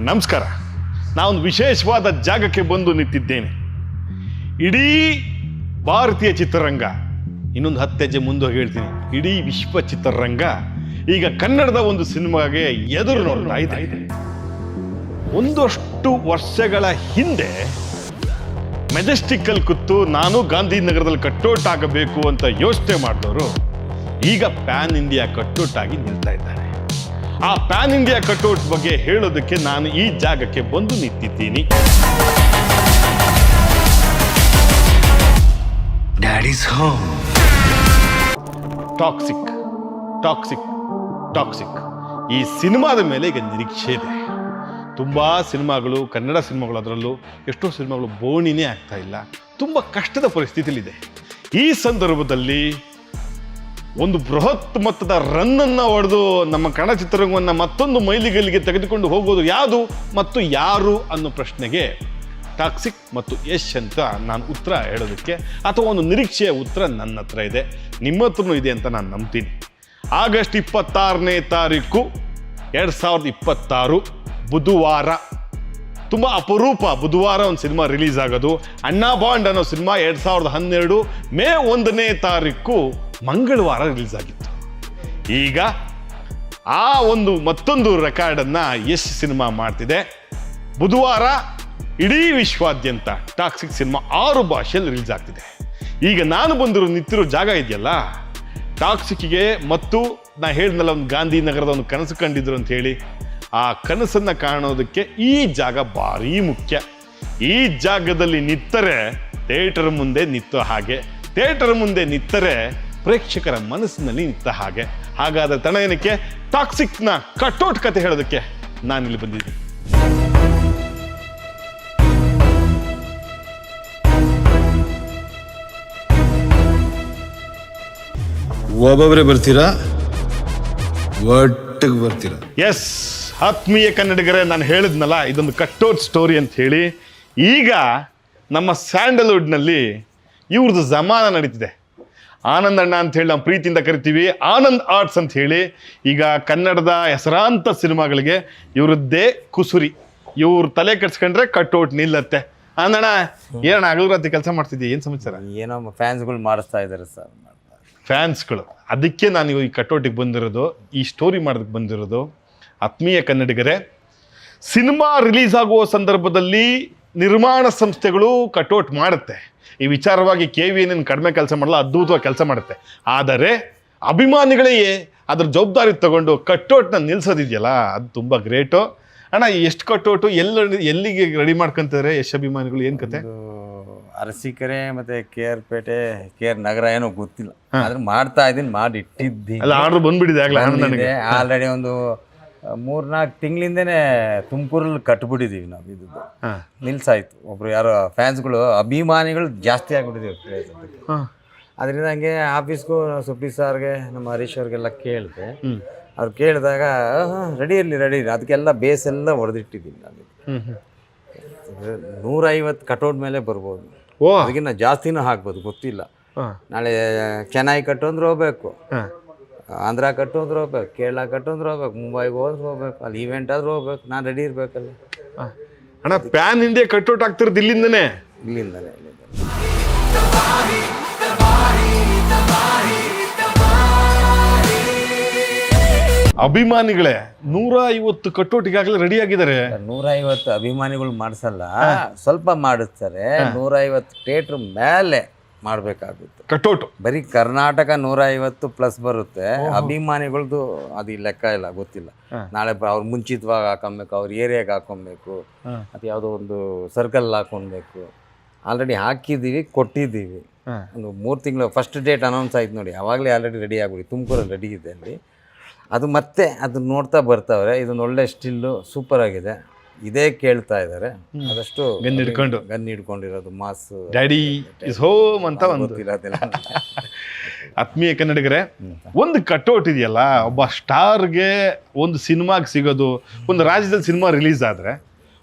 ನಮಸ್ಕಾರ. ನಾನೊಂದು ವಿಶೇಷವಾದ ಜಾಗಕ್ಕೆ ಬಂದು ನಿಂತಿದ್ದೇನೆ. ಇಡೀ ಭಾರತೀಯ ಚಿತ್ರರಂಗ, ಇನ್ನೊಂದು 10 ಹೆಜ್ಜೆ ಮುಂದೆ ಹೇಳ್ತೀನಿ, ಇಡೀ ವಿಶ್ವ ಚಿತ್ರರಂಗ ಈಗ ಕನ್ನಡದ ಒಂದು ಸಿನಿಮಾಗೆ ಎದುರು ನೋಡ್ತಾ ಇದೆ. ಒಂದಷ್ಟು ವರ್ಷಗಳ ಹಿಂದೆ ಮೆಜೆಸ್ಟಿಕ್ಕಲ್ಲಿ ಕೂತು ನಾನು ಗಾಂಧಿನಗರದಲ್ಲಿ ಕಟ್ಟೋಟ್ ಆಗಬೇಕು ಅಂತ ಯೋಚನೆ ಮಾಡಿದವರು ಈಗ ಪ್ಯಾನ್ ಇಂಡಿಯಾ ಕಟ್ಟೋಟ್ ಆಗಿ ನಿಲ್ತಾ ಇದ್ದಾರೆ. ಆ ಪ್ಯಾನ್ ಇಂಡಿಯಾ ಕಟ್ಟೋಟ್ ಬಗ್ಗೆ ಹೇಳೋದಕ್ಕೆ ನಾನು ಈ ಜಾಗಕ್ಕೆ ಬಂದು ನಿಂತಿದ್ದೀನಿ. Daddy's home. Toxic toxic toxic ಈ ಸಿನಿಮಾದ ಮೇಲೆ ಈಗ ನಿರೀಕ್ಷೆ ಇದೆ. ತುಂಬ ಸಿನಿಮಾಗಳು, ಕನ್ನಡ ಸಿನಿಮಾಗಳು, ಅದರಲ್ಲೂ ಎಷ್ಟೋ ಸಿನಿಮಾಗಳು ಬೋಣಿನೇ ಆಗ್ತಾ ಇಲ್ಲ, ತುಂಬ ಕಷ್ಟದ ಪರಿಸ್ಥಿತಿಲಿದೆ. ಈ ಸಂದರ್ಭದಲ್ಲಿ ಒಂದು ಬೃಹತ್ ಮೊತ್ತದ ರನ್ನನ್ನು ಹೊಡೆದು ನಮ್ಮ ಕನ್ನಡ ಚಿತ್ರರಂಗವನ್ನು ಮತ್ತೊಂದು ಮೈಲಿಗಲ್ಲಿಗೆ ತೆಗೆದುಕೊಂಡು ಹೋಗೋದು ಯಾವುದು ಮತ್ತು ಯಾರು ಅನ್ನೋ ಪ್ರಶ್ನೆಗೆ ಟಾಕ್ಸಿಕ್ ಮತ್ತು ಯಶ್ ಅಂತ ನಾನು ಉತ್ತರ ಹೇಳೋದಕ್ಕೆ, ಅಥವಾ ಒಂದು ನಿರೀಕ್ಷೆಯ ಉತ್ತರ ನನ್ನ ಹತ್ರ ಇದೆ, ನಿಮ್ಮ ಹತ್ರನೂ ಇದೆ ಅಂತ ನಾನು ನಂಬ್ತೀನಿ. ಆಗಸ್ಟ್ 26ನೇ ತಾರೀಕು 2026 ಬುಧವಾರ, ತುಂಬ ಅಪರೂಪ ಬುಧವಾರ ಒಂದು ಸಿನಿಮಾ ರಿಲೀಸ್ ಆಗೋದು. ಅಣ್ಣಾ ಬಾಂಡ್ ಅನ್ನೋ ಸಿನಿಮಾ 2012 ಮೇ 1ನೇ ತಾರೀಕು ಮಂಗಳವಾರ ರಿಲೀಸ್ ಆಗಿತ್ತು. ಈಗ ಆ ಒಂದು ಮತ್ತೊಂದು ರೆಕಾರ್ಡನ್ನು ಯಶ್ ಸಿನಿಮಾ ಮಾಡ್ತಿದೆ. ಬುಧವಾರ ಇಡೀ ವಿಶ್ವಾದ್ಯಂತ ಟಾಕ್ಸಿಕ್ ಸಿನಿಮಾ 6 ಭಾಷೆಯಲ್ಲಿ ರಿಲೀಸ್ ಆಗ್ತಿದೆ. ಈಗ ನಾನು ನಿಂತಿರೋ ಜಾಗ ಇದೆಯಲ್ಲ, ಟಾಕ್ಸಿಕ್ಗೆ ಮತ್ತು ನಾ ಹೇಳಿದ್ನಲ್ಲ ಒಂದು ಗಾಂಧಿನಗರದ ಒಂದು ಕನಸು ಕಂಡಿದ್ರು ಅಂತ ಹೇಳಿ, ಆ ಕನಸನ್ನು ಕಾಣೋದಕ್ಕೆ ಈ ಜಾಗ ಭಾರಿ ಮುಖ್ಯ. ಈ ಜಾಗದಲ್ಲಿ ನಿತ್ತರೆ ಥಿಯೇಟರ್ ಮುಂದೆ ನಿಂತ ಹಾಗೆ, ಥಿಯೇಟರ್ ಮುಂದೆ ನಿತ್ತರೆ ಪ್ರೇಕ್ಷಕರ ಮನಸ್ಸಿನಲ್ಲಿ ನಿಂತ ಹಾಗೆ. ಹಾಗಾದರೆ ತಡ ಏನಕ್ಕೆ, ಟಾಕ್ಸಿಕ್ನ ಕಟ್ಟೋಟ್ ಕತೆ ಹೇಳೋದಕ್ಕೆ ನಾನಿಲ್ಲಿ ಬಂದಿದ್ದೀನಿ. ಒಬ್ಬೊಬ್ಬರೇ ಬರ್ತೀರಾ, ಒಟ್ಟಿಗೆ ಬರ್ತೀರಾ? ಎಸ್, ಆತ್ಮೀಯ ಕನ್ನಡಿಗರೇ, ನಾನು ಹೇಳಿದ್ನಲ್ಲ ಇದೊಂದು ಕಟ್ಟೋಟ್ ಸ್ಟೋರಿ ಅಂತ ಹೇಳಿ. ಈಗ ನಮ್ಮ ಸ್ಯಾಂಡಲ್ವುಡ್ನಲ್ಲಿ ಇವ್ರದ್ದು ಜಮಾನ ನಡೀತಿದೆ. ಆನಂದ್ ಅಣ್ಣ ಅಂತ ಹೇಳಿ ನಾವು ಪ್ರೀತಿಯಿಂದ ಕರಿತೀವಿ, ಆನಂದ್ ಆರ್ಟ್ಸ್ ಅಂತ ಹೇಳಿ. ಈಗ ಕನ್ನಡದ ಹೆಸರಾಂತ ಸಿನಿಮಾಗಳಿಗೆ ಇವರದ್ದೇ ಕುಸುರಿ. ಇವ್ರು ತಲೆ ಕೆಡ್ಸ್ಕೊಂಡ್ರೆ ಕಟ್ಟೋಟ್ ನಿಲ್ಲತ್ತೆ. ಆನಂದಣ್ಣ, ಏನಣ್ಣ ಹಗಲು ರಾತ್ರಿ ಕೆಲಸ ಮಾಡ್ತಿದ್ದೀವಿ, ಏನು ಸಮಾಚಾರ? ಏನೋ ಫ್ಯಾನ್ಸ್ಗಳು ಮಾಡಿಸ್ತಾ ಇದ್ದಾರೆ ಸರ್. ಫ್ಯಾನ್ಸ್ಗಳು, ಅದಕ್ಕೆ ನಾನು ಈ ಕಟ್ಟೋಟಿಗೆ ಬಂದಿರೋದು, ಈ ಸ್ಟೋರಿ ಮಾಡೋದಕ್ಕೆ ಬಂದಿರೋದು. ಆತ್ಮೀಯ ಕನ್ನಡಿಗರೇ, ಸಿನಿಮಾ ರಿಲೀಸ್ ಆಗುವ ಸಂದರ್ಭದಲ್ಲಿ ನಿರ್ಮಾಣ ಸಂಸ್ಥೆಗಳು ಕಟ್ಟೋಟ್ ಮಾಡುತ್ತೆ. ಈ ವಿಚಾರವಾಗಿ KVN ಕಡಿಮೆ ಕೆಲಸ ಮಾಡಲ್ಲ, ಅದ್ಭುತವಾಗಿ ಕೆಲಸ ಮಾಡುತ್ತೆ. ಆದರೆ ಅಭಿಮಾನಿಗಳೇ ಅದ್ರ ಜವಾಬ್ದಾರಿ ತಗೊಂಡು ಕಟ್ಟೋಟ್ನ ನಿಲ್ಸೋದಿದೆಯಲ್ಲ, ಅದು ತುಂಬ ಗ್ರೇಟು. ಅಣ್ಣ, ಎಷ್ಟು ಕಟ್ಟೋಟು ಎಲ್ಲಿಗೆ ರೆಡಿ ಮಾಡ್ಕೊಂತಾರೆ ಯಶ್ ಅಭಿಮಾನಿಗಳು, ಏನು ಕತೆ? ಅರಸೀಕೆರೆ ಮತ್ತೆ KR ಪೇಟೆ, KR ನಗರ ಏನೋ ಗೊತ್ತಿಲ್ಲ, ಆದ್ರೆ ಮಾಡ್ತಾ ಇದ್ದೀನಿ, ಮಾಡಿ ಇಟ್ಟಿದ್ದೀನಿ. ಅಲ್ಲ, ಆರ್ಡರ್ ಬಂದ್ಬಿಟ್ಟಿದೆ ಆಗಲೇ. ಆಲ್ರೆಡಿ ಒಂದು 3-4 ತಿಂಗಳಿಂದನೇ ತುಮಕೂರಲ್ಲಿ ಕಟ್ಬಿಟ್ಟಿದ್ದೀವಿ ನಾವು. ಇದು ನಿಲ್ಸಾಯ್ತು. ಒಬ್ರು ಯಾರೋ ಫ್ಯಾನ್ಸ್ಗಳು, ಅಭಿಮಾನಿಗಳು ಜಾಸ್ತಿ ಆಗ್ಬಿಟ್ಟಿದ್ದೀವಿ. ಅದರಿಂದ ಹಂಗೆ ಆಫೀಸ್ಗೂ ಸುಪ್ರೀತ್ ಸಾರ್ಗೆ, ನಮ್ಮ ಹರೀಶ್ ಅವ್ರಿಗೆಲ್ಲ ಕೇಳಿದೆ. ಅವ್ರು ಕೇಳಿದಾಗ ರೆಡಿ ಇರಲಿ, ಅದಕ್ಕೆಲ್ಲ ಬೇಸ್ ಎಲ್ಲ ಹೊಡೆದಿಟ್ಟಿದ್ದೀನಿ ನಾನು. 150 ಕಟೌಟ್ ಮೇಲೆ ಬರ್ಬೋದು, ಅದಕ್ಕಿಂತ ಜಾಸ್ತಿನೂ ಹಾಕ್ಬೋದು, ಗೊತ್ತಿಲ್ಲ. ನಾಳೆ ಚೆನ್ನೈ ಕಟ್ಟು ಅಂದ್ರೆ ಹೋಗ್ಬೇಕು, ಆಂಧ್ರ ಕಟ್ಟು ಅಂದ್ರೆ ಹೋಗ್ಬೇಕು, ಕೇರಳ ಕಟ್ಟು ಅಂದ್ರೆ ಹೋಗ್ಬೇಕು, ಮುಂಬೈಗೆ ಹೋದ್ರೆ ಹೋಗ್ಬೇಕು, ಅಲ್ಲಿ ಈವೆಂಟ್ ಆದ್ರೂ ಹೋಗ್ಬೇಕು. ನಾನು ರೆಡಿ ಇರ್ಬೇಕಲ್ಲ ಅಣ್ಣ. ಪ್ಯಾನ್ ಇಂಡಿಯಾ ಕಟ್ಟೋಟ್ ಆಗ್ತಿರೋದು ಇಲ್ಲಿಂದನೇ. ಅಭಿಮಾನಿಗಳೇ 150 ಕಟ್ಟೋಟಿಗಾಗಲೇ ರೆಡಿ ಆಗಿದ್ದಾರೆ. 150 ಅಭಿಮಾನಿಗಳು ಮಾಡಿಸಲ್ಲ, ಸ್ವಲ್ಪ ಮಾಡಿಸ್ತಾರೆ. 150 ಥಿಯೇಟ್ರ್ ಮೇಲೆ ಮಾಡಬೇಕಾಗುತ್ತೆ ಕಟೌಟ್. ಬರೀ ಕರ್ನಾಟಕ 150 ಪ್ಲಸ್ ಬರುತ್ತೆ. ಅಭಿಮಾನಿಗಳದ್ದು ಅದು ಲೆಕ್ಕ ಇಲ್ಲ, ಗೊತ್ತಿಲ್ಲ. ನಾಳೆ ಅವ್ರು ಮುಂಚಿತವಾಗಿ ಹಾಕೊಬೇಕು, ಅವ್ರ ಏರಿಯಾಗೆ ಹಾಕೊಬೇಕು, ಅದು ಯಾವುದೋ ಒಂದು ಸರ್ಕಲ್ ಹಾಕೊಬೇಕು. ಆಲ್ರೆಡಿ ಹಾಕಿದ್ದೀವಿ, ಕೊಟ್ಟಿದ್ದೀವಿ. ಒಂದು 3 ತಿಂಗಳು ಫಸ್ಟ್ ಡೇಟ್ ಅನೌನ್ಸ್ ಆಯ್ತು ನೋಡಿ, ಅವಾಗಲೇ ಆಲ್ರೆಡಿ ರೆಡಿ ಆಗ್ಬಿಡಿ. ತುಮಕೂರಲ್ಲಿ ರೆಡಿ ಇದೆ ಅಲ್ಲಿ. ಅದು ಮತ್ತೆ ಅದು ನೋಡ್ತಾ ಬರ್ತಾವ್ರೆ. ಇದೊಂದು ಒಳ್ಳೆ ಸ್ಟಿಲ್ಲು, ಸೂಪರ್ ಆಗಿದೆ. ಇದೇ ಕೇಳ್ತಾ ಇದ್ದಾರೆ. ಅದಷ್ಟು ಗನ್ ಹಿಡ್ಕೊಂಡಿರೋದು ಮಾಸ್ ಡ್ಯಾಡಿ ಇಸ್ ಹೋಮ್ ಅಂತ ಒಂದು. ಆತ್ಮೀಯ ಕನ್ನಡಿಗರೇ, ಒಂದು ಕಟ್ಔಟ್ ಇದೆಯಲ್ಲ, ಒಬ್ಬ ಸ್ಟಾರ್ಗೆ ಒಂದು ಸಿನಿಮಾಗೆ ಸಿಗೋದು, ಒಂದು ರಾಜ್ಯದಲ್ಲಿ ಸಿನಿಮಾ ರಿಲೀಸ್ ಆದರೆ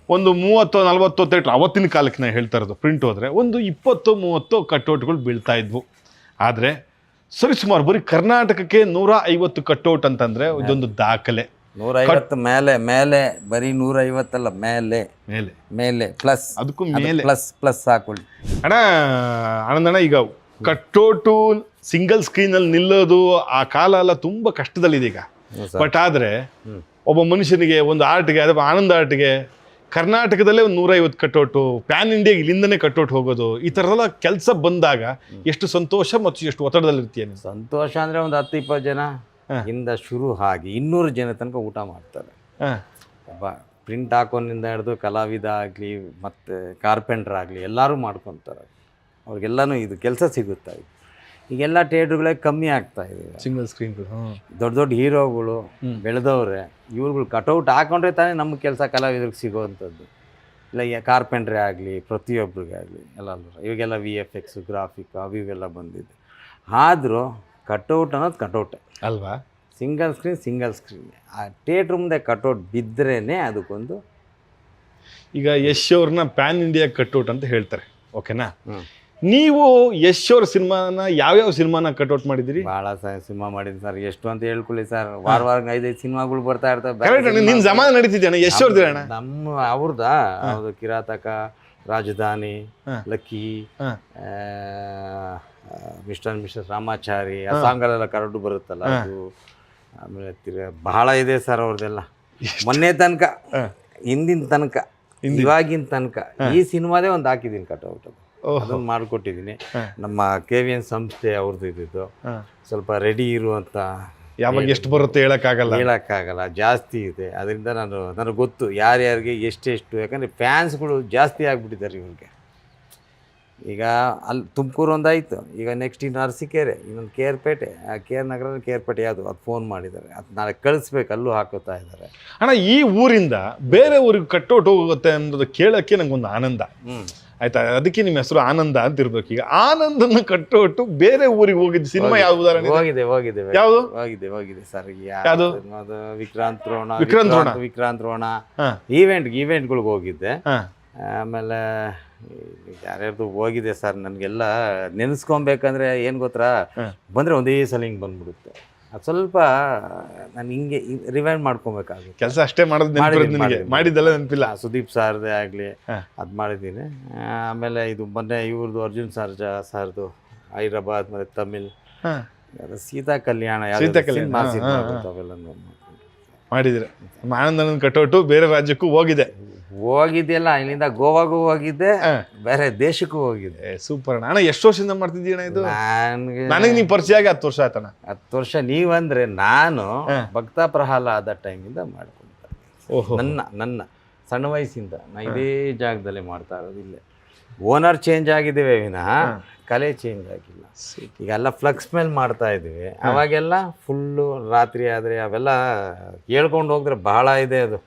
ಒಂದು 30-40 ಥಿಯೇಟ್ರ್, ಅವತ್ತಿನ ಕಾಲಕ್ಕೆ ನಾನು ಹೇಳ್ತಾ ಇರೋದು, ಪ್ರಿಂಟ್ ಹೋದರೆ ಒಂದು 20-30 ಕಟ್ಔಟ್ಗಳು ಬೀಳ್ತಾ ಇದ್ವು. ಆದರೆ ಸರಿಸುಮಾರು ಬರೀ ಕರ್ನಾಟಕಕ್ಕೆ 150 ಕಟ್ಔಟ್ ಅಂತಂದರೆ ಇದೊಂದು ದಾಖಲೆ. 150 ಮೇಲೆ ಮೇಲೆ ಬರೀ 150 ಮೇಲೆ ಮೇಲೆ ಮೇಲೆ ಪ್ಲಸ್ ಅದಕ್ಕೂ ಮೇಲೆ ಪ್ಲಸ್ ಹಾಕೊಳ್ಳಿ ಅಣ್ಣ. ಆನಂದಣ್ಣ, ಈಗ ಕಟ್ಟೋಟು ಸಿಂಗಲ್ ಸ್ಕ್ರೀನಲ್ಲಿ ನಿಲ್ಲೋದು ಆ ಕಾಲ ಎಲ್ಲ ತುಂಬ ಕಷ್ಟದಲ್ಲಿದೆ ಈಗ. ಬಟ್ ಆದರೆ ಒಬ್ಬ ಮನುಷ್ಯನಿಗೆ ಒಂದು ಆರ್ಟ್ಗೆ, ಅಥವಾ ಆನಂದ ಆರ್ಟ್ಗೆ ಕರ್ನಾಟಕದಲ್ಲೇ ಒಂದು 150 ಕಟ್ಟೋಟು, ಪ್ಯಾನ್ ಇಂಡಿಯಾಗೆ ಇಲ್ಲಿಂದನೇ ಕಟ್ಟೋಟು ಹೋಗೋದು, ಈ ಥರದೆಲ್ಲ ಕೆಲಸ ಬಂದಾಗ ಎಷ್ಟು ಸಂತೋಷ ಮತ್ತು ಎಷ್ಟು ಒತ್ತಡದಲ್ಲಿರ್ತೀಯ ನೀನು? ಸಂತೋಷ ಅಂದರೆ ಒಂದು 10-20 ಜನ ಇಂದ ಶುರು ಆಗಿ 200 ಜನ ತನಕ ಊಟ ಮಾಡ್ತಾರೆ. ಒಬ್ಬ ಪ್ರಿಂಟ್ ಹಾಕೋನಿಂದ ಹಿಡಿದು ಕಲಾವಿದ ಆಗಲಿ ಮತ್ತು ಕಾರ್ಪೆಂಟ್ರ್ ಆಗಲಿ ಎಲ್ಲರೂ ಮಾಡ್ಕೊತಾರೆ. ಅವ್ರಿಗೆಲ್ಲನೂ ಇದು ಕೆಲಸ ಸಿಗುತ್ತಾ ಇದೆ. ಈಗೆಲ್ಲ ಥಿಯೇಟ್ರುಗಳೇ ಕಮ್ಮಿ ಆಗ್ತಾ ಇದೆ. ಸಿಂಗಲ್ ಸ್ಕ್ರೀನ್ಗಳು ದೊಡ್ಡ ದೊಡ್ಡ ಹೀರೋಗಳು ಬೆಳೆದವ್ರೆ, ಇವ್ರುಗಳು ಕಟೌಟ್ ಹಾಕೊಂಡ್ರೆ ತಾನೇ ನಮ್ಮ ಕೆಲಸ ಕಲಾವಿದ್ರಿಗೆ ಸಿಗೋವಂಥದ್ದು. ಇಲ್ಲ ಕಾರ್ಪೆಂಟ್ರೇ ಆಗಲಿ ಪ್ರತಿಯೊಬ್ಬರಿಗೆ ಆಗಲಿ ಎಲ್ಲರೂ ಇವಾಗೆಲ್ಲ VFX ಗ್ರಾಫಿಕ್ ಅವು ಇವೆಲ್ಲ ಬಂದಿದೆ. ಆದರೂ ಕಟೌಟ್ ಅನ್ನೋದು ಕಟೌಟೇ ಅಲ್ವಾ? ಸಿಂಗಲ್ ಸ್ಕ್ರೀನ್ ಆ ಥಿಯೇಟ್ರ್ ಮುಂದೆ ಕಟೌಟ್ ಬಿದ್ರೇ ಅದಕ್ಕೊಂದು. ಈಗ ಯಶ್ ಅವ್ರನ್ನ ಪ್ಯಾನ್ ಇಂಡಿಯಾ ಕಟ್ಔಟ್ ಅಂತ ಹೇಳ್ತಾರೆ, ಓಕೆನಾ? ನೀವು ಯಶ್ ಅವ್ರ ಸಿನಿಮಾನ ಯಾವ್ಯಾವ ಸಿನಿಮಾನ ಕಟ್ಔಟ್ ಮಾಡಿದಿರಿ? ಭಾಳ ಸಿನಿಮಾ ಮಾಡಿದ್ದೀನಿ ಸರ್. ಎಷ್ಟು ಅಂತ ಹೇಳ್ಕೊಳ್ಳಿ ಸರ್, ವಾರ 5-5 ಸಿನಿಮಾಗಳು ಬರ್ತಾ ಇರ್ತವೆ. ನಿನ್ ಜಮಾನ ನಡೀತಿದ್ದೆ ಯಶ್ ಅವ್ರದ್ದು? ನಮ್ಮ ಅವ್ರದ್ದಾ ಹೌದು. ಕಿರಾತಕ, ರಾಜಧಾನಿ, ಲಕ್ಕಿ, ಮಿಸ್ಟರ್ ರಾಮಾಚಾರಿ, ಆ ಸಾಂಗಲ್ಲೆಲ್ಲ ಕರಡು ಬರುತ್ತಲ್ಲ ಅದು. ಆಮೇಲೆ ಬಹಳ ಇದೆ ಸರ್ ಅವ್ರದ್ದೆಲ್ಲ. ಮೊನ್ನೆ ತನಕ, ಹಿಂದಿನ ತನಕ, ಇವಾಗಿನ ತನಕ ಈ ಸಿನಿಮಾದೇ ಒಂದು ಹಾಕಿದ್ದೀನಿ ಕಟೌಟ್. ಅದನ್ನು ಮಾಡಿಕೊಟ್ಟಿದ್ದೀನಿ. ನಮ್ಮ KVN ಸಂಸ್ಥೆ ಅವ್ರದ್ದು ಇದ್ದಿದ್ದು. ಸ್ವಲ್ಪ ರೆಡಿ ಇರುವಂಥ, ಯಾವಾಗ ಎಷ್ಟು ಬರುತ್ತೆ ಹೇಳೋಕ್ಕಾಗಲ್ಲ, ಜಾಸ್ತಿ ಇದೆ. ಅದರಿಂದ ನನಗೆ ಗೊತ್ತು ಯಾರ್ಯಾರಿಗೆ ಎಷ್ಟೆಷ್ಟು. ಯಾಕಂದರೆ ಫ್ಯಾನ್ಸ್ಗಳು ಜಾಸ್ತಿ ಆಗಿಬಿಟ್ಟಿದ್ದಾರೆ ಇವ್ರಿಗೆ. ಈಗ ಅಲ್ಲಿ ತುಮಕೂರು ಒಂದಾಯಿತು, ಈಗ ನೆಕ್ಸ್ಟ್ ಇನ್ನು ಅರಸೀಕೆರೆ, ಇನ್ನೊಂದು ಕೇರ್ಪೇಟೆ, ಆ ನಗರ ಕೇರ್ಪೇಟೆ ಯಾವುದು ಅದು ಫೋನ್ ಮಾಡಿದ್ದಾರೆ, ಅದು ನಾಳೆ ಕಳಿಸ್ಬೇಕು, ಅಲ್ಲೂ ಹಾಕೋತಾ ಇದ್ದಾರೆ. ಅಣ್ಣ, ಈ ಊರಿಂದ ಬೇರೆ ಊರಿಗೆ ಕಟ್ಟೋಟ್ ಹೋಗುತ್ತೆ ಅನ್ನೋದು ಕೇಳೋಕ್ಕೆ ನಂಗೊಂದು ಆನಂದ. ಆಯ್ತಾ? ಅದಕ್ಕೆ ನಿಮ್ಮ ಹೆಸರು ಆನಂದ ಅಂತ ಇರ್ಬೇಕು. ಈಗ ಆನಂದನ ಕಟ್ಟೋಟು ಬೇರೆ ಊರಿಗೆ ಹೋಗಿದ್ದು ಸಿನಿಮಾ ಯಾವ ಉದಾಹರಣೆ? ಹೋಗಿದೆ ಯಾವುದು? ಹೋಗಿದೆ ಸರ್. ಯಾವುದು? ವಿಕ್ರಾಂತ್ ರೋಣ ಈವೆಂಟ್ಗಳಿಗೆ ಹೋಗಿದ್ದೆ. ಆಮೇಲೆ ಯಾರ್ಯಾರ್ದು ಹೋಗಿದೆ ಸರ್. ನನಗೆಲ್ಲ ನೆನೆಸ್ಕೊಬೇಕಂದ್ರೆ ಏನು ಗೊತ್ತಾ, ಬಂದರೆ ಒಂದೇ ಸಲ ಹಿಂಗೆ ಬಂದ್ಬಿಡುತ್ತೆ. ಅದು ಸ್ವಲ್ಪ ನಾನು ಹಿಂಗೆ ರಿವೈಂಡ್ ಮಾಡ್ಕೊಬೇಕಾಗುತ್ತೆ. ಕೆಲಸ ಅಷ್ಟೇ ಮಾಡಿದ್ದೆಲ್ಲ ನೆನಪಿಲ್ಲ. ಸುದೀಪ್ ಸಾರ್ದೇ ಆಗಲಿ ಅದು ಮಾಡಿದ್ದೀನಿ. ಆಮೇಲೆ ಇದು ಮೊನ್ನೆ ಇವ್ರದ್ದು ಅರ್ಜುನ್ ಸರ್ಜಾ ಸಾರ್ದು ಹೈದ್ರಾಬಾದ್ ಮತ್ತು ತಮಿಳ್ ಸೀತಾ ಕಲ್ಯಾಣ ಅವೆಲ್ಲ ಮಾಡಿದ್ರೆ. ಆನಂದನ ಕಟೌಟು ಬೇರೆ ರಾಜ್ಯಕ್ಕೂ ಹೋಗಿದ್ದೆಲ್ಲ. ಇಲ್ಲಿಂದ ಗೋವಾಗೂ ಹೋಗಿದ್ದೆ, ಬೇರೆ ದೇಶಕ್ಕೂ ಹೋಗಿದ್ದೆ. ಸೂಪರ್ ಅಣ್ಣ. ಎಷ್ಟು ವರ್ಷದಿಂದ ಮಾಡ್ತಿದ್ದೀಣ ಇದು? ನನಗೆ ನೀವು ಪರಿಚಯ ಆಗಿ 10 ವರ್ಷ ಆಯ್ತಣ್ಣ. 10 ವರ್ಷ ನೀವಂದ್ರೆ ನಾನು ಭಕ್ತ ಪ್ರಹ್ಲಾದ ಟೈಮಿಂದ ಮಾಡ್ಕೊಂಡಿದ್ದೆ. ನನ್ನ ಸಣ್ಣ ವಯಸ್ಸಿಂದ ನಾ ಇದೇ ಜಾಗದಲ್ಲೇ ಮಾಡ್ತಾ ಇರೋದು. ಇಲ್ಲೇ ಓನರ್ ಚೇಂಜ್ ಆಗಿದ್ದೇವೆ ವಿನಃ ಕಲೆ ಚೇಂಜ್ ಆಗಿಲ್ಲ. ಈಗೆಲ್ಲ ಫ್ಲಕ್ಸ್ ಮೇಲೆ ಮಾಡ್ತಾ ಇದ್ದೀವಿ. ಅವಾಗೆಲ್ಲ ಫುಲ್ಲು ರಾತ್ರಿ ಆದರೆ ಅವೆಲ್ಲ ಹೇಳ್ಕೊಂಡು ಹೋಗಿದ್ರೆ ಬಹಳ ಇದೆ. ಅದು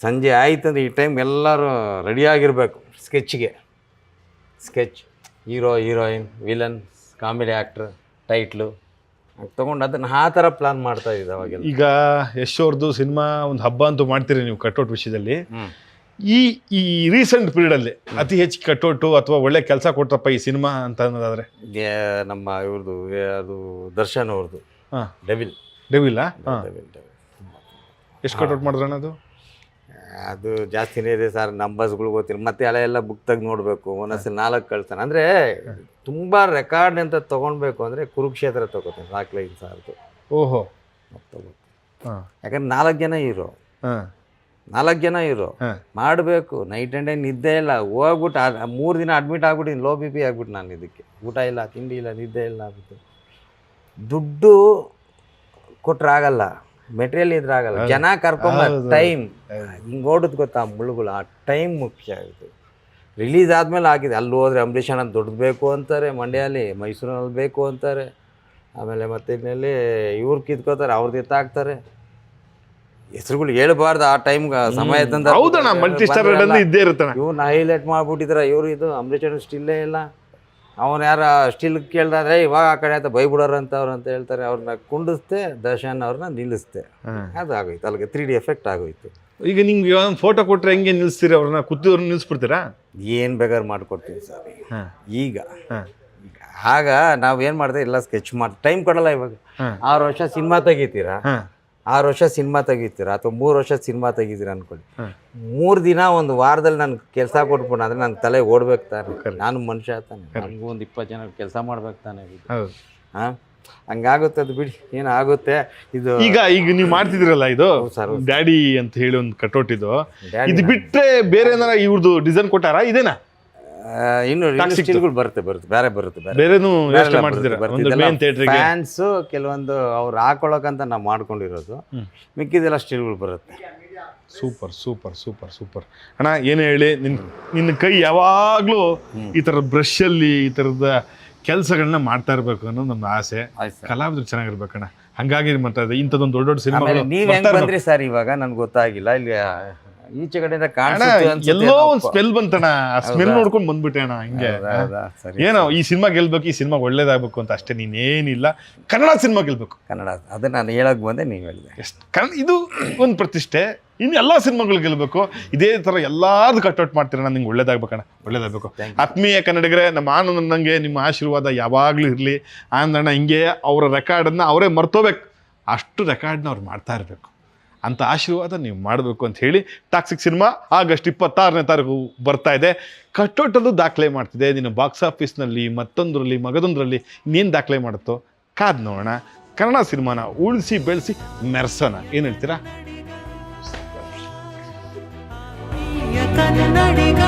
ಸಂಜೆ ಆಯ್ತಂದ್ರೆ ಈ ಟೈಮ್ ಎಲ್ಲರೂ ರೆಡಿಯಾಗಿರಬೇಕು sketch hero heroine villain comedy actor title ತೊಗೊಂಡು ಅದನ್ನು ಆ ಥರ ಪ್ಲಾನ್ ಮಾಡ್ತಾ ಇದ್ದೆ ಅವಾಗೆಲ್ಲ. ಈಗ ಯಶ್ ಅವ್ರದ್ದು ಸಿನಿಮಾ ಒಂದು ಹಬ್ಬ ಅಂತೂ ಮಾಡ್ತೀರಿ ನೀವು ಕಟೌಟ್ ವಿಷಯದಲ್ಲಿ. ಈ ರೀಸೆಂಟ್ ಪೀರಿಯಡಲ್ಲಿ ಅತಿ ಹೆಚ್ಚು ಕಟೌಟು ಅಥವಾ ಒಳ್ಳೆ ಕೆಲಸ ಕೊಟ್ರಪ್ಪ ಈ ಸಿನಿಮಾ ಅಂತ ಅನ್ನೋದಾದ್ರೆ ನಮ್ಮ ಇವ್ರದ್ದು ಅದು ದರ್ಶನ್ ಅವ್ರದ್ದು ಡೆವಿಲ್ ಎಷ್ಟು ಕಟೌಟ್ ಮಾಡಿದ್ರಣ್ಣ ಅದು? ಅದು ಜಾಸ್ತಿನೇ ಇದೆ ಸರ್. ನಂಬರ್ಸ್ಗಳು ಗೊತ್ತಿಲ್ಲ. ಮತ್ತೆ ಹಳೆ ಎಲ್ಲ ಬುಕ್ ತೆಗೆದು ನೋಡಬೇಕು. ಒಂದೊಂದ್ಸಲ 4 ಕಳ್ತಾನೆ. ಅಂದರೆ ತುಂಬ ರೆಕಾರ್ಡ್ ಅಂತ ತೊಗೊಳ್ಬೇಕು ಅಂದರೆ ಕುರುಕ್ಷೇತ್ರ ತೊಗೋತೀನಿ. 4 ಲೈನ್ ಸಾರ್ದು. ಓಹೋ. ಯಾಕಂದ್ರೆ 4 ಜನ ಇರೋ ಮಾಡಬೇಕು. ನೈಟ್ ಆ್ಯಂಡ್ ಡೇ ನಿದ್ದೆ ಇಲ್ಲ. ಹೋಗ್ಬಿಟ್ಟು 3 ದಿನ ಅಡ್ಮಿಟ್ ಆಗ್ಬಿಟ್ಟಿನಿ. ಲೋ BP ಆಗ್ಬಿಟ್ಟು ನಾನು ಇದಕ್ಕೆ. ಊಟ ಇಲ್ಲ, ತಿಂಡಿ ಇಲ್ಲ, ನಿದ್ದೆ ಇಲ್ಲ ಆಗ್ಬಿಟ್ಟು. ದುಡ್ಡು ಕೊಟ್ರೆ ಆಗಲ್ಲ, ಮೆಟೀರಿಯಲ್ ಇದ್ರಾಗಲ್ಲ. ಜನ ಕರ್ಕೊಂಬ ಟೈಮ್ ಹಿಂಗೆ ಓಡೋದು ಗೊತ್ತಾ ಮುಳ್ಳುಗಳು. ಆ ಟೈಮ್ ಮುಖ್ಯ ಆಯಿತು. ರಿಲೀಸ್ ಆದಮೇಲೆ ಆಗಿದೆ. ಅಲ್ಲಿ ಹೋದರೆ ಅಂಬರೀಷ್ ಅಣ್ಣ ದೊಡ್ಡದು ಬೇಕು ಅಂತಾರೆ, ಮಂಡ್ಯಲ್ಲಿ ಮೈಸೂರಿನಲ್ಲಿ ಬೇಕು ಅಂತಾರೆ. ಆಮೇಲೆ ಮತ್ತೆ ಇನ್ನಲ್ಲಿ ಇವ್ರು ಕಿತ್ಕೋತಾರೆ, ಅವ್ರದ್ದು ಎತ್ತಾಕ್ತಾರೆ. ಹೆಸರುಗಳು ಹೇಳ್ಬಾರ್ದು ಆ ಟೈಮ್ಗೆ ಸಮಯ ತಂದ. ಇವ್ನ ಹೈಲೈಟ್ ಮಾಡಿಬಿಟ್ಟಿದ್ರೆ ಇವರು ಇದು ಅಂಬರೀಷ್ ಅಣ್ಣ ಸ್ಟಿಲ್ಲೇ ಇಲ್ಲ. ಅವನು ಯಾರು ಸ್ಟಿಲ್ ಕೇಳ್ದಾದ್ರೆ ಇವಾಗ ಆ ಕಡೆ ಆಯ್ತು ಬೈಬಿಡೋರು ಅಂತ ಅವ್ರು ಅಂತ ಹೇಳ್ತಾರೆ. ಅವ್ರನ್ನ ಕುಂಡಿಸ್ತೆ, ದರ್ಶನ್ ಅವ್ರನ್ನ ನಿಲ್ಲಿಸ್ತೆ. ಅದು ಆಗೋಯ್ತು. ಅಲ್ಲಿಗೆ 3D ಎಫೆಕ್ಟ್ ಆಗೋಯ್ತು. ಈಗ ನಿಮ್ಗೆ ಒಂದು ಫೋಟೋ ಕೊಟ್ಟರೆ ಹೆಂಗೆ ನಿಲ್ಲಿಸ್ತೀರಿ? ಅವ್ರನ್ನ ಕುತ್ತಿಯವ್ರನ್ನ ನಿಲ್ಲಿಸ್ಬಿಡ್ತೀರಾ? ಏನು ಬೇಕಾದ್ರೆ ಮಾಡಿಕೊಡ್ತೀವಿ ಸರ್. ಈಗ ಆಗ ನಾವು ಏನು ಮಾಡಿದೆ, ಎಲ್ಲ ಸ್ಕೆಚ್ ಮಾಡಿ ಟೈಮ್ ಕೊಡಲ್ಲ. ಇವಾಗ 6 ವರ್ಷ ಸಿನಿಮಾ ತೆಗಿತೀರಾ, 6 ವರ್ಷ ಸಿನಿಮಾ ತೆಗಿತೀರ ಅಥವಾ 3 ವರ್ಷ ಸಿನಿಮಾ ತೆಗಿತೀರ ಅನ್ಕೊಳ್ಳಿ, 3 ದಿನ ಒಂದು ವಾರದಲ್ಲಿ ನಾನು ಕೆಲಸ ಕೊಟ್ಬಿಟ್ಟು ಅಂದರೆ ನನ್ನ ತಲೆ ಓಡ್ಬೇಕು ತಾನೆ, ನಾನು ಮನುಷ್ಯ ತಾನೆ, ನನಗೂ ಒಂದು 20 ಜನ ಕೆಲಸ ಮಾಡ್ಬೇಕು ತಾನೆ. ಹೌದು. ಹಾಂ, ಹಂಗಾಗುತ್ತೆ ಅದು ಬಿಡಿ, ಏನಾಗುತ್ತೆ ಇದು. ಈಗ ನೀವು ಮಾಡ್ತಿದ್ರಲ್ಲ ಇದು ಸರ್ ಡ್ಯಾಡಿ ಅಂತ ಹೇಳಿ ಒಂದು ಕಟೌಟ್ ಇದು ಬಿಟ್ರೆ ಬೇರೆ ಏನಾರ ಇವ್ರದ್ದು ಡಿಸೈನ್ ಕೊಟ್ಟಾರ ಇದೇನಾ? ಇನ್ನು ಸ್ಟಿಲ್ಗಳು ಬರುತ್ತೆ ಬೇರೆನೂ ಯೋಚನೆ ಮಾಡ್ತಿದ್ದೀರಾ? ಒಂದು ಮೇನ್ ಥಿಯೇಟರ್ಗೆ ಫ್ಯಾನ್ಸ್ ಕೆಲವೊಂದು ಅವ್ರು ಹಾಕೊಳ್ಳೋಕಂತ ನಾವು ಮಾಡ್ಕೊಂಡಿರೋದು, ಮಿಕ್ಕಿದೆಲ್ಲ ಸ್ಟಿಲ್ಗಳು ಬರುತ್ತೆ. ಸೂಪರ್ ಸೂಪರ್ ಸೂಪರ್ ಸೂಪರ್ ಅಣ್ಣ. ಏನೇ ಹೇಳಿ ನಿನ್ನ ಕೈ ಯಾವಾಗಲೂ ಈ ಥರದ ಬ್ರಷಲ್ಲಿ ಈ ಥರದ ಕೆಲಸಗಳನ್ನ ಮಾಡ್ತಾ ಇರಬೇಕು ಅನ್ನೋದು ನಮ್ಮ ಆಸೆ. ಕಲಾವಿದ್ರು ಚೆನ್ನಾಗಿರ್ಬೇಕಣ್ಣ. ಹಂಗಾಗಿ ಮಾತಾಡಿದೆ ಇಂಥದ್ದೊಂದು ದೊಡ್ಡ ದೊಡ್ಡ ಸಿನಿಮಾ. ನೀವು ಹೆಂಗ್ ಬಂದ್ರಿ ಸರ್ ಇವಾಗ? ನನ್ಗೆ ಗೊತ್ತಾಗಿಲ್ಲ. ಇಲ್ಲಿ ಈಚೆ ಕಡೆಯಿಂದ ಎಲ್ಲೋ ಒಂದು ಸ್ಮೆಲ್ ಬಂತಣ್ಣ, ಆ ಸ್ಮೆಲ್ ನೋಡ್ಕೊಂಡು ಬಂದ್ಬಿಟ್ಟೆ ಅಣ್ಣ. ಹಿಂಗೆ ಏನೋ ಈ ಸಿನಿಮಾ ಗೆಲ್ಬೇಕು, ಈ ಸಿನಿಮಾ ಒಳ್ಳೇದಾಗಬೇಕು ಅಂತ ಅಷ್ಟೇ, ನೀನೇನಿಲ್ಲ. ಕನ್ನಡ ಸಿನಿಮಾ ಗೆಲ್ಬೇಕು. ಕನ್ನಡ ಅದೇ ನಾನು ಹೇಳಕ್ ಬಂದೆ, ನೀವು ಹೇಳಿದೆ. ಇದು ಒಂದು ಪ್ರತಿಷ್ಠೆ. ಇನ್ನು ಎಲ್ಲ ಸಿನಿಮಾಗಳು ಗೆಲ್ಬೇಕು. ಇದೇ ಥರ ಎಲ್ಲಾದ್ರು ಕಟ್ಔಟ್ ಮಾಡ್ತೀರಣ್ಣ. ನಿಂಗೆ ಒಳ್ಳೇದಾಗ್ಬೇಕಣ್ಣ, ಒಳ್ಳೇದಾಗಬೇಕು. ಆತ್ಮೀಯ ಕನ್ನಡಿಗರೇ, ನಮ್ಮ ಆನಂದಂಗೆ ನಿಮ್ಮ ಆಶೀರ್ವಾದ ಯಾವಾಗಲೂ ಇರಲಿ. ಆನಂದಣ್ಣ ಹಿಂಗೆ ಅವರ ರೆಕಾರ್ಡನ್ನು ಅವರೇ ಮರ್ತೋಬೇಕು, ಅಷ್ಟು ರೆಕಾರ್ಡ್ನ ಅವ್ರು ಮಾಡ್ತಾ ಇರಬೇಕು ಅಂತ ಆಶೀರ್ವಾದ ನೀವು ಮಾಡಬೇಕು ಅಂತ ಹೇಳಿ ಟಾಕ್ಸಿಕ್ ಸಿನಿಮಾ ಆಗಸ್ಟ್ 26ನೇ ತಾರೀಕು ಬರ್ತಾ ಇದೆ. ಕಟ್ಟೋಟಲ್ಲೂ ದಾಖಲೆ ಮಾಡ್ತಿದೆ. ನಿನ್ನ ಬಾಕ್ಸ್ ಆಫೀಸ್ನಲ್ಲಿ ಮತ್ತೊಂದರಲ್ಲಿ ಮಗದೊಂದರಲ್ಲಿ ಇನ್ನೇನು ದಾಖಲೆ ಮಾಡುತ್ತೋ ಕಾದ್ ನೋಡೋಣ. ಕನ್ನಡ ಸಿನಿಮಾನ ಉಳಿಸಿ ಬೆಳೆಸಿ ಮೆರೆಸೋಣ. ಏನು ಹೇಳ್ತೀರಾ? ಕನ್ನಡಿಗ